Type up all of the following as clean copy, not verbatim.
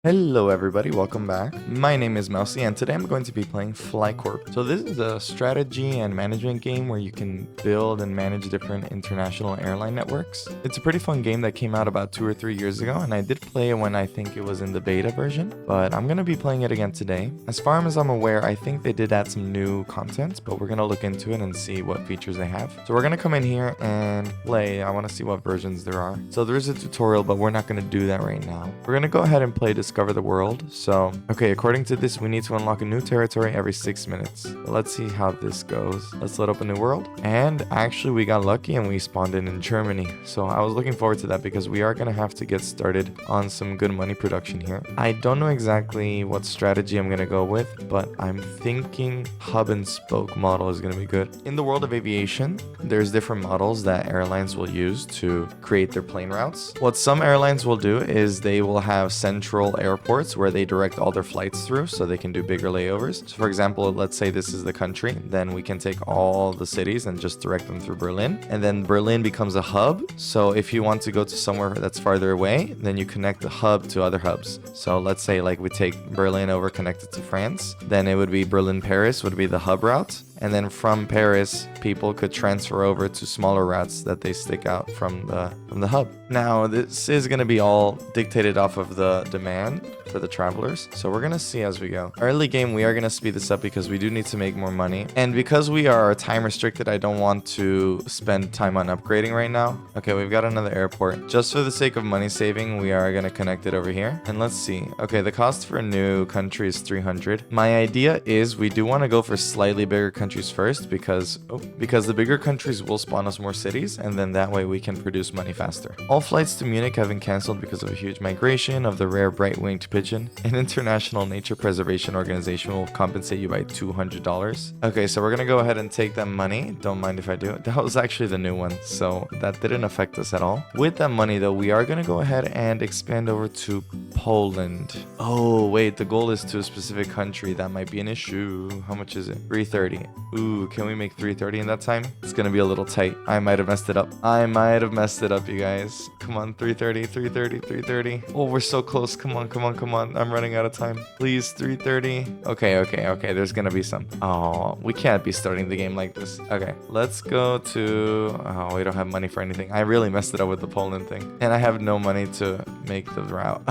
Hello everybody, welcome back. My name is Mousy and today I'm going to be playing FlyCorp. So this is a strategy and management game where you can build and manage different international airline networks. It's a pretty fun game that came out about 2 or 3 years ago, and I did play it when I think it was in the beta version, but I'm going to be playing it again today. As far as I'm aware, I think they did add some new content, but we're going to look into it and see what features they have. So we're going to come in here and play. I want to see what versions there are. So there is a tutorial, but we're not going to do that right now. We're going to go ahead and play Discover the World. So, okay, according to this, we need to unlock a new territory every 6 minutes. But let's see how this goes. Let's load up a new world. And actually, we got lucky and we spawned in Germany. So I was looking forward to that because we are going to have to get started on some good money production here. I don't know exactly what strategy I'm going to go with, but I'm thinking hub and spoke model is going to be good. In the world of aviation, there's different models that airlines will use to create their plane routes. What some airlines will do is they will have central airports where they direct all their flights through so they can do bigger layovers. So for example, let's say this is the country, then we can take all the cities and just direct them through Berlin. And then Berlin becomes a hub. So if you want to go to somewhere that's farther away, then you connect the hub to other hubs. So let's say like we take Berlin over, connect it to France, then it would be Berlin-Paris would be the hub route. And then from Paris, people could transfer over to smaller routes that they stick out from the hub. Now, this is going to be all dictated off of the demand for the travelers. So we're going to see as we go. Early game, we are going to speed this up because we do need to make more money. And because we are time restricted, I don't want to spend time on upgrading right now. Okay, we've got another airport. Just for the sake of money saving, we are going to connect it over here. And let's see. Okay, the cost for a new country is 300. My idea is we do want to go for slightly bigger countries first because the bigger countries will spawn us more cities, and then that way we can produce money faster. All flights to Munich have been cancelled because of a huge migration of the rare bright-winged pigeon. An international nature preservation organization will compensate you by $200. Okay, so we're gonna go ahead and take that money. Don't mind if I do. That was actually the new one, so that didn't affect us at all. With that money though, we are gonna go ahead and expand over to Poland. Oh wait, the goal is to a specific country. That might be an issue. How much is it? 330. Ooh, can we make 330 in that time? It's gonna be a little tight. I might have messed it up. You guys. Come on, 330, 330, 330. Oh, we're so close. Come on, come on, come on. I'm running out of time. Please, 330. Okay. There's gonna be some. Oh, we can't be starting the game like this. Okay, let's go to... Oh, we don't have money for anything. I really messed it up with the Poland thing. And I have no money to make the route.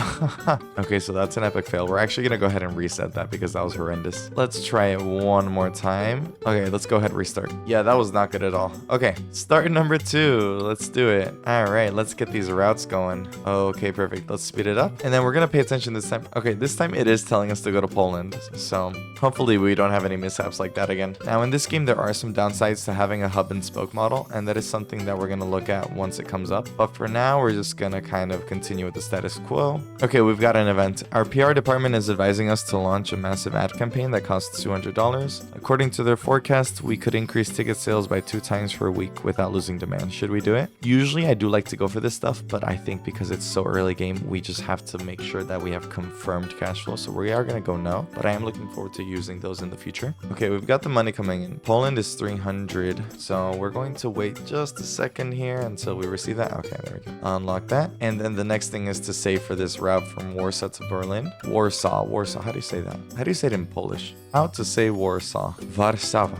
Okay, so that's an epic fail. We're actually gonna go ahead and reset that because that was horrendous. Let's try it one more time. Okay, let's go ahead and restart. Yeah, that was not good at all. Okay, start number 2. Let's do it. All right, let's get these routes going. Okay, perfect. Let's speed it up. And then we're going to pay attention this time. Okay, this time it is telling us to go to Poland. So hopefully we don't have any mishaps like that again. Now in this game, there are some downsides to having a hub and spoke model, and that is something that we're going to look at once it comes up. But for now, we're just going to kind of continue with the status quo. Okay, we've got an event. Our PR department is advising us to launch a massive ad campaign that costs $200. According to their forecast, we could increase ticket sales by 2 times per week without losing demand. Should we do it? Usually I do like to go for this stuff, but I think because it's so early game, we just have to make sure that we have confirmed cash flow. So we are going to go no, but I am looking forward to using those in the future. Okay, we've got the money coming in. Poland is 300. So we're going to wait just a second here until we receive that. Okay, there we go. Unlock that. And then the next thing is to save for this route from Warsaw to Berlin. Warsaw. How do you say that? How do you say it in Polish? How to say Warsaw? Warszawa.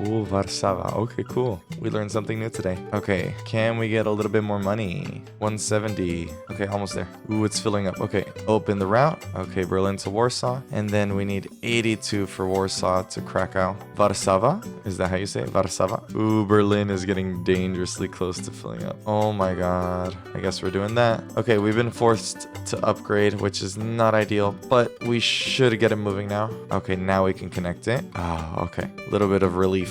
Ooh, Warszawa. Okay, cool. We learned something new today. Okay, can we get a little bit more money? 170. Okay, almost there. Ooh, it's filling up. Okay, open the route. Okay, Berlin to Warsaw. And then we need 82 for Warsaw to Krakow. Warszawa? Is that how you say it? Warszawa? Ooh, Berlin is getting dangerously close to filling up. Oh my god. I guess we're doing that. Okay, we've been forced to upgrade, which is not ideal, but we should get it moving now. Okay, now we can connect it. Oh, okay. A little bit of relief.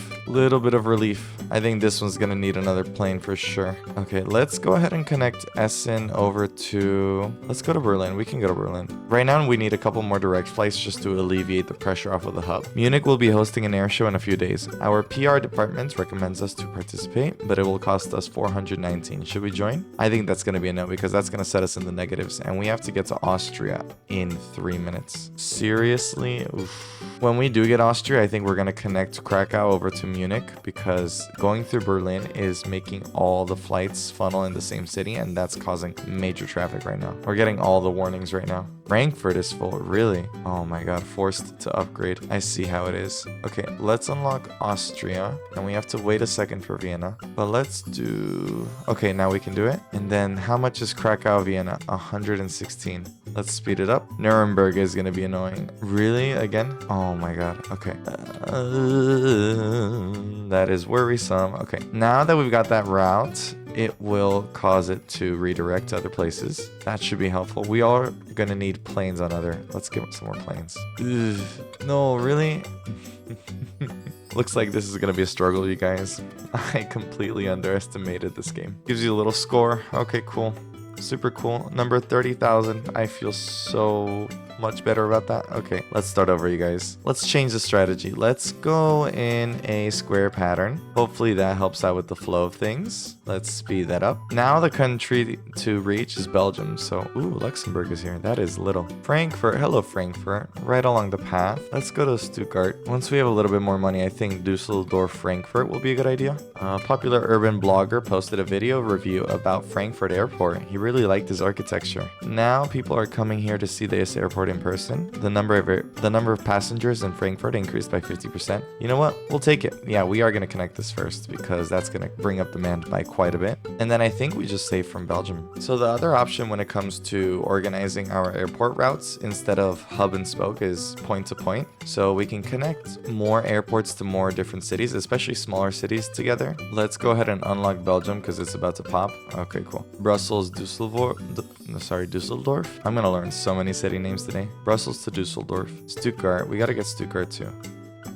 I think this one's gonna need another plane for sure. Okay, let's go ahead and connect Essen over to... Let's go to Berlin. We can go to Berlin. Right now, we need a couple more direct flights just to alleviate the pressure off of the hub. Munich will be hosting an air show in a few days. Our PR department recommends us to participate, but it will cost us 419. Should we join? I think that's gonna be a no because that's gonna set us in the negatives, and we have to get to Austria in 3 minutes. Seriously? Oof. When we do get Austria, I think we're gonna connect Krakow over over to Munich because going through Berlin is making all the flights funnel in the same city, and that's causing major traffic right now. We're getting all the warnings right now. Frankfurt is full, really? Oh my god, forced to upgrade. I see how it is. Okay, let's unlock Austria, and we have to wait a second for Vienna. But let's do... Okay, now we can do it. And then how much is Krakow, Vienna? 116. Let's speed it up. Nuremberg is gonna be annoying. Really? Again? Oh my god. Okay. That is worrisome. Okay, now that we've got that route, it will cause it to redirect to other places. That should be helpful. We are gonna need planes on other... Let's give it some more planes. Ugh. No, really? Looks like this is gonna be a struggle, you guys. I completely underestimated this game. Gives you a little score. Okay, cool. Super cool. Number 30,000. I feel so much better about that. Okay, let's start over, you guys. Let's change the strategy. Let's go in a square pattern. Hopefully that helps out with the flow of things. Let's speed that up. Now the country to reach is Belgium. So, ooh, Luxembourg is here. That is little. Frankfurt. Hello, Frankfurt. Right along the path. Let's go to Stuttgart. Once we have a little bit more money, I think Dusseldorf, Frankfurt will be a good idea. A popular urban blogger posted a video review about Frankfurt Airport. He really liked his architecture. Now people are coming here to see this airport in person. The number of passengers in Frankfurt increased by 50%. You know what? We'll take it. Yeah, we are going to connect this first because that's going to bring up demand by quite a bit. And then I think we just save from Belgium. So the other option when it comes to organizing our airport routes instead of hub and spoke is point to point. So we can connect more airports to more different cities, especially smaller cities together. Let's go ahead and unlock Belgium because it's about to pop. Okay, cool. Brussels, Dusseldorf. I'm going to learn so many city names today. Brussels to Dusseldorf. Stuttgart. We got to get Stuttgart too.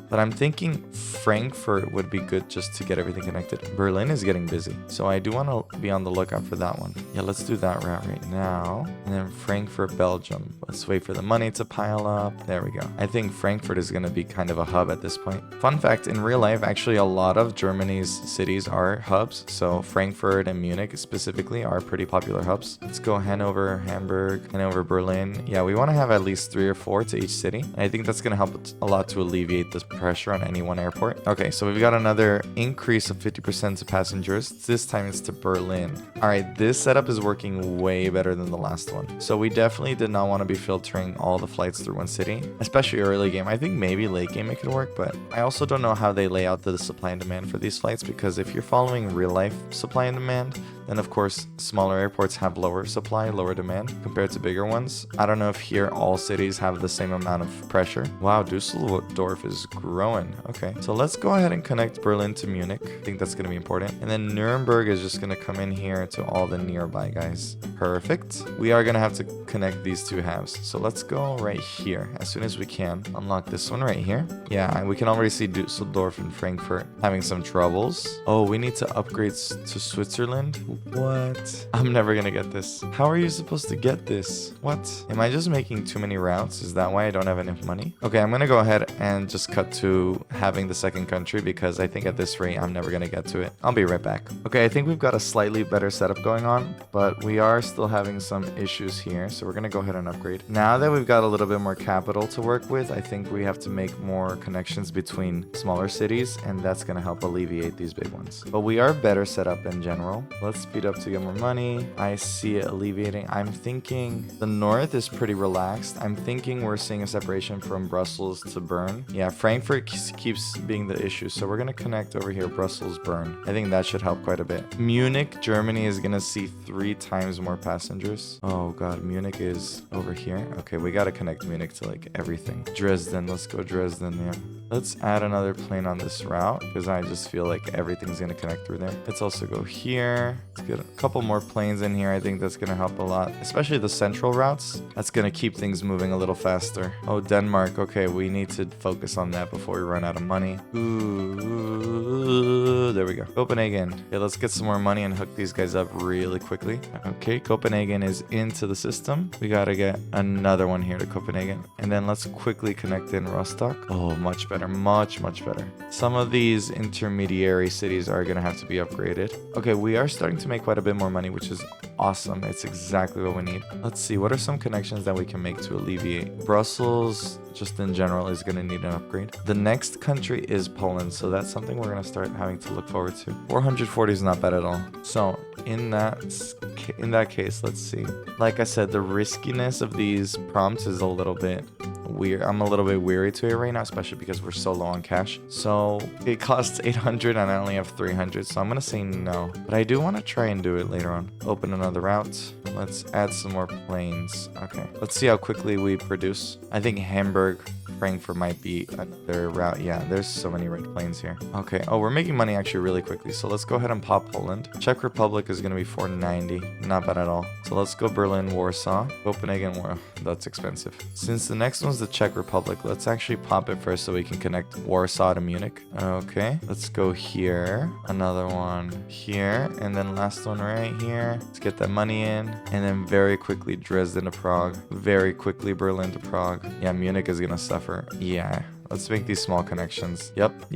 But I'm thinking Frankfurt would be good just to get everything connected. Berlin is getting busy, so I do want to be on the lookout for that one. Yeah, let's do that route right now. And then Frankfurt, Belgium. Let's wait for the money to pile up. There we go. I think Frankfurt is going to be kind of a hub at this point. Fun fact, in real life, actually a lot of Germany's cities are hubs. So Frankfurt and Munich specifically are pretty popular hubs. Let's go Hanover, Hamburg, Hanover, Berlin. Yeah, we want to have at least 3 or 4 to each city. And I think that's going to help a lot to alleviate this pressure on any one airport. Okay, so we've got another increase of 50% to passengers. This time it's to Berlin. All right, this setup is working way better than the last one. So we definitely did not want to be filtering all the flights through one city, especially early game. I think maybe late game it could work, but I also don't know how they lay out the supply and demand for these flights, because if you're following real life supply and demand, then of course smaller airports have lower supply, lower demand compared to bigger ones. I don't know if here all cities have the same amount of pressure. Wow, Dusseldorf is growing. Okay, so let's go ahead and connect Berlin to Munich. I think that's going to be important. And then Nuremberg is just going to come in here to all the nearby guys. Perfect. We are going to have to connect these two halves. So let's go right here as soon as we can. Unlock this one right here. Yeah, we can already see Dusseldorf and Frankfurt having some troubles. Oh, we need to upgrade to Switzerland. What? I'm never going to get this. How are you supposed to get this? What? Am I just making too many routes? Is that why I don't have enough money? Okay, I'm going to go ahead and just cut to having the second country because I think at this rate I'm never going to get to it. I'll be right back. Okay, I think we've got a slightly better setup going on, but we are still having some issues here, so we're going to go ahead and upgrade. Now that we've got a little bit more capital to work with, I think we have to make more connections between smaller cities, and that's going to help alleviate these big ones. But we are better set up in general. Let's speed up to get more money. I see it alleviating. I'm thinking the north is pretty relaxed. I'm thinking we're seeing a separation from Brussels to Bern. Yeah, Frankfurt keeps being the issue, so we're going to connect over here, Brussels, Bern. I think that should help quite a bit. Munich, Germany is going to see 3 times more passengers. Oh god, Munich is over here. Okay, we got to connect Munich to like everything. Dresden, let's go Dresden. Yeah, let's add another plane on this route because I just feel like everything's going to connect through there. Let's also go here. Let's get a couple more planes in here. I think that's going to help a lot, especially the central routes. That's going to keep things moving a little faster. Oh, Denmark. Okay, we need to focus on that before we run out of money. Ooh, there we go. Copenhagen. Okay, let's get some more money and hook these guys up really quickly. Okay, Copenhagen is into the system. We got to get another one here to Copenhagen. And then let's quickly connect in Rostock. Oh, much better. better. Much, much better. Some of these intermediary cities are going to have to be upgraded. Okay, we are starting to make quite a bit more money, which is awesome. It's exactly what we need. Let's see. What are some connections that we can make to alleviate? Brussels, just in general, is going to need an upgrade. The next country is Poland, so that's something we're going to start having to look forward to. 440 is not bad at all. So in that case, let's see. Like I said, the riskiness of these prompts is a little bit weird. I'm a little bit weary to it right now, especially because we're so low on cash. So it costs 800 and I only have 300, so I'm gonna say no, but I do want to try and do it later on. Open another route. Let's add some more planes. Okay, let's see how quickly we produce. I think Hamburg, Frankfurt might be another route. Yeah, there's so many red planes here. Okay. Oh, we're making money actually really quickly. So let's go ahead and pop Poland. Czech Republic is going to be 490. Not bad at all. So let's go Berlin, Warsaw, Copenhagen. That's expensive. Since the next one's the Czech Republic, let's actually pop it first so we can connect Warsaw to Munich. Okay. Let's go here. Another one here. And then last one right here. Let's get that money in. And then very quickly Dresden to Prague. Very quickly Berlin to Prague. Yeah, Munich is going to suffer. Yeah, let's make these small connections. Yep.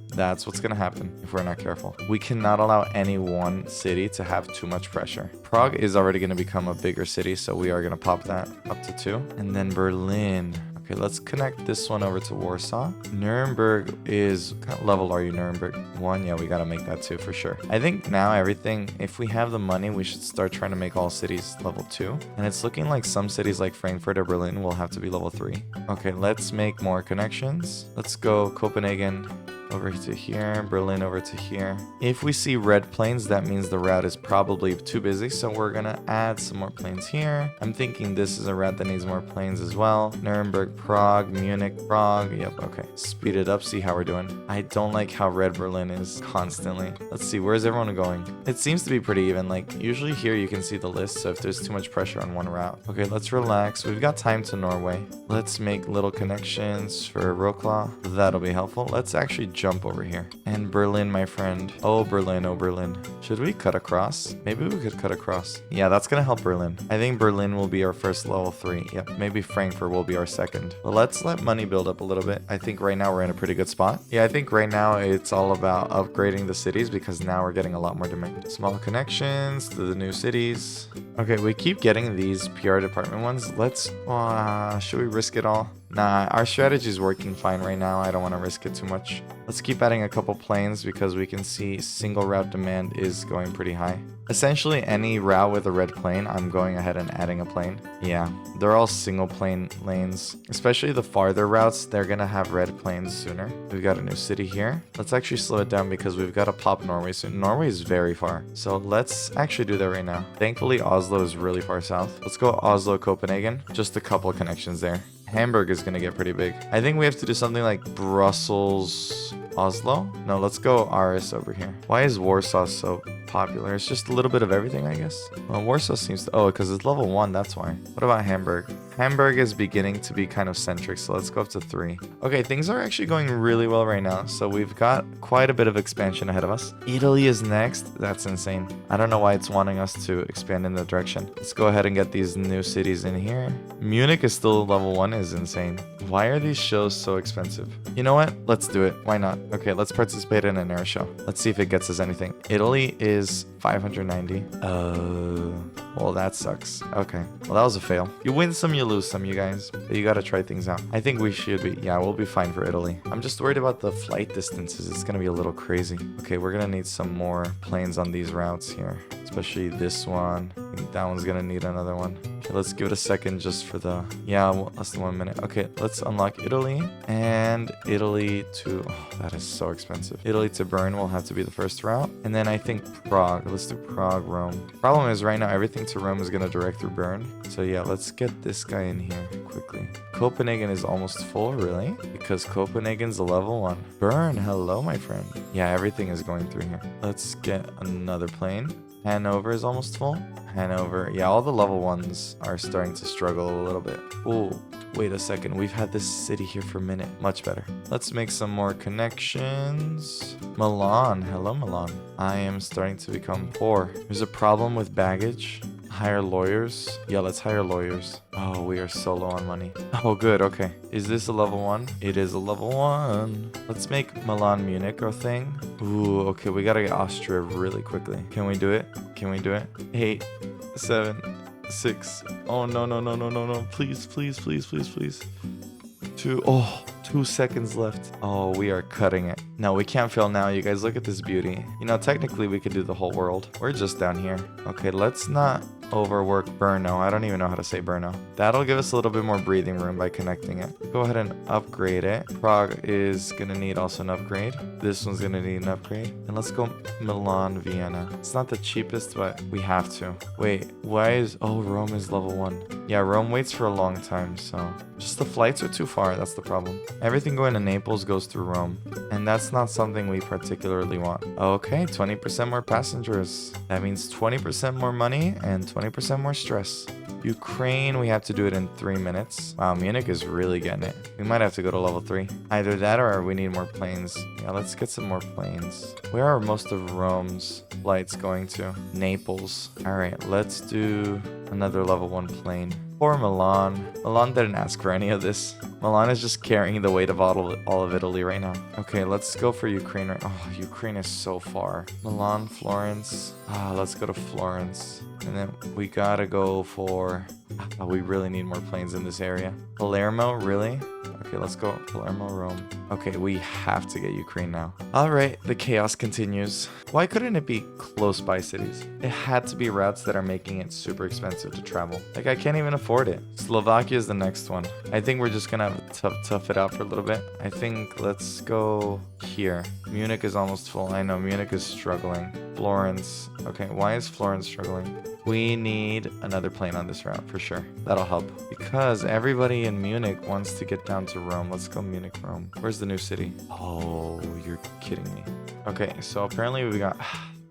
That's what's gonna happen if we're not careful. We cannot allow any one city to have too much pressure. Prague is already gonna become a bigger city, so we are gonna pop that up to 2. And then Berlin. Okay, let's connect this one over to Warsaw. Nuremberg is... What kind of level are you, Nuremberg? 1? Yeah, we gotta make that 2 for sure. I think now everything, if we have the money, we should start trying to make all cities level 2. And it's looking like some cities like Frankfurt or Berlin will have to be level 3. Okay, let's make more connections. Let's go Copenhagen over to here, Berlin over to here. If we see red planes, that means the route is probably too busy, so we're gonna add some more planes here. I'm thinking this is a route that needs more planes as well. Nuremberg, Prague, Munich, Prague. Yep, okay. Speed it up, see how we're doing. I don't like how red Berlin is constantly. Let's see, where's everyone going? It seems to be pretty even. Like, usually here you can see the list, so if there's too much pressure on one route. Okay, let's relax. We've got time to Norway. Let's make little connections for Wroclaw. That'll be helpful. Let's actually jump over here. And Berlin, my friend. Oh, Berlin, oh, Berlin. Should we cut across? Maybe we could cut across. Yeah, that's gonna help Berlin. I think Berlin will be our first level 3. Yep, maybe Frankfurt will be our second. But let's let money build up a little bit. I think right now we're in a pretty good spot. Yeah, I think right now it's all about upgrading the cities because now we're getting a lot more demand. Small connections to the new cities. Okay, we keep getting these PR department ones. Let's, should we risk it all? Nah, our strategy is working fine right now. I don't want to risk it too much. Let's keep adding a couple planes because we can see single route demand is going pretty high. Essentially, any route with a red plane, I'm going ahead and adding a plane. Yeah, they're all single plane lanes. Especially the farther routes, they're going to have red planes sooner. We've got a new city here. Let's actually slow it down because we've got to pop Norway soon. Norway is very far. So let's actually do that right now. Thankfully, Oslo is really far south. Let's go Oslo, Copenhagen. Just a couple of connections there. Hamburg is going to get pretty big. I think we have to do something like Brussels, Oslo? No, let's go Aris over here. Why is Warsaw so popular? It's just a little bit of everything, I guess. Well, Warsaw seems to... Oh, because it's level 1, that's why. What about Hamburg? Hamburg is beginning to be kind of centric, so let's go up to 3. Okay, things are actually going really well right now, so we've got quite a bit of expansion ahead of us. Italy is next. That's insane. I don't know why it's wanting us to expand in that direction. Let's go ahead and get these new cities in here. Munich is still level 1, is insane. Why are these shows so expensive? You know what? Let's do it. Why not? Okay, let's participate in an air show. Let's see if it gets us anything. Italy is 590. Well, that sucks. Okay. Well, that was a fail. You win some, you lose some, you guys. But you gotta try things out. I think we should be... Yeah, we'll be fine for Italy. I'm just worried about the flight distances. It's gonna be a little crazy. Okay, we're gonna need some more planes on these routes here. Especially this one. I think that one's gonna need another one. Okay, let's give it a second just for the... Yeah, well, less than 1 minute. Okay, let's unlock Italy. And Italy to... Oh, that is so expensive. Italy to Bern will have to be the first route. And then I think Prague. Let's do Prague, Rome. Problem is right now everything to Rome is gonna direct through Bern. So yeah, let's get this guy in here quickly. Copenhagen is almost full, really? Because Copenhagen's a level 1. Bern, hello, my friend. Yeah, everything is going through here. Let's get another plane. Hanover is almost full. Hanover. Yeah, all the level 1s are starting to struggle a little bit. Ooh, wait a second. We've had this city here for a minute. Much better. Let's make some more connections. Milan. Hello, Milan. I am starting to become poor. There's a problem with baggage. Hire lawyers? Yeah, let's hire lawyers. Oh, we are so low on money. Oh, good. Okay. Is this a level 1? It is a level 1. Let's make Milan Munich our thing. Ooh, okay. We gotta get Austria really quickly. Can we do it? Can we do it? 8, 7, 6. Oh, no, no, no, no, no, no. Please, please, please, please, please. 2. Oh, 2 seconds left. Oh, we are cutting it. No, we can't fail now. You guys, look at this beauty. You know, technically we could do the whole world. We're just down here. Okay, let's not overwork Brno. I don't even know how to say Brno. That'll give us a little bit more breathing room by connecting it. Go ahead and upgrade it. Prague is gonna need also an upgrade. This one's gonna need an upgrade. And let's go Milan, Vienna. It's not the cheapest, but we have to. Wait, why is... Oh, Rome is level 1. Yeah, Rome waits for a long time, so... Just the flights are too far, that's the problem. Everything going to Naples goes through Rome. And that's not something we particularly want. Okay, 20% more passengers. That means 20% more money and 20% more stress. Ukraine, we have to do it in 3 minutes. Wow, Munich is really getting it. We might have to go to level 3. Either that or we need more planes. Yeah, let's get some more planes. Where are most of Rome's flights going to? Naples. All right, let's do another level 1 plane. Poor Milan. Milan didn't ask for any of this. Milan is just carrying the weight of all of Italy right now. Okay, let's go for Ukraine. Oh, Ukraine is so far. Milan, Florence. Let's go to Florence. And then we gotta go for... we really need more planes in this area. Palermo, really? Okay, let's go Palermo, Rome. Okay, we have to get Ukraine now. All right, the chaos continues. Why couldn't it be close by cities? It had to be routes that are making it super expensive to travel. Like, I can't even afford it. Slovakia is the next one. I think we're just gonna have to tough it out for a little bit. I think let's go here. Munich is almost full. I know, Munich is struggling. Florence. Okay, why is Florence struggling? We need another plane on this route for sure. That'll help. Because everybody in Munich wants to get down to Rome. Let's go Munich, Rome. Where's the new city? Oh, you're kidding me. Okay, so apparently we got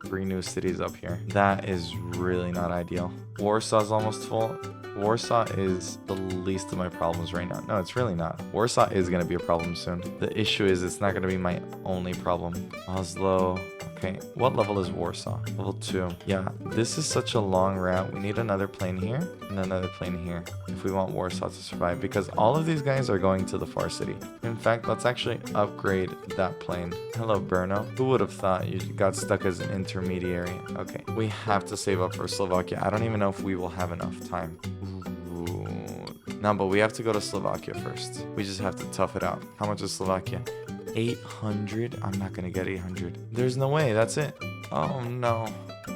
3 new cities up here. That is really not ideal. Warsaw's almost full. Warsaw is the least of my problems right now. No, it's really not. Warsaw is going to be a problem soon. The issue is it's not going to be my only problem. Oslo. Okay, what level is Warsaw? Level 2. Yeah, this is such a long route. We need another plane here and another plane here if we want Warsaw to survive, because all of these guys are going to the far city. In fact, let's actually upgrade that plane. Hello, Brno. Who would have thought you got stuck as an intermediary? Okay, we have to save up for Slovakia. I don't even know if we will have enough time. Ooh. No, but we have to go to Slovakia first. We just have to tough it out. How much is Slovakia? 800? I'm not gonna get 800. There's no way. That's it. Oh no.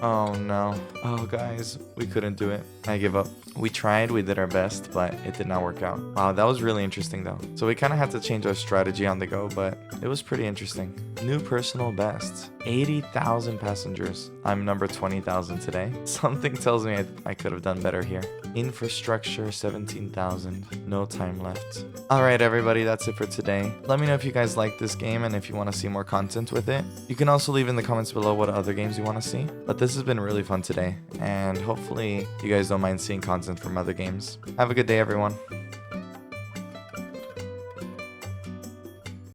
Oh no. Oh guys, we couldn't do it. I give up. We tried, we did our best, but it did not work out. Wow, that was really interesting though. So we kind of had to change our strategy on the go, but it was pretty interesting. New personal best. 80,000 passengers. I'm number 20,000 today. Something tells me I could have done better here. Infrastructure, 17,000. No time left. All right, everybody, that's it for today. Let me know if you guys like this game and if you want to see more content with it. You can also leave in the comments below what other games you want to see. But this has been really fun today, and hopefully you guys don't mind seeing content from other games. Have a good day, everyone.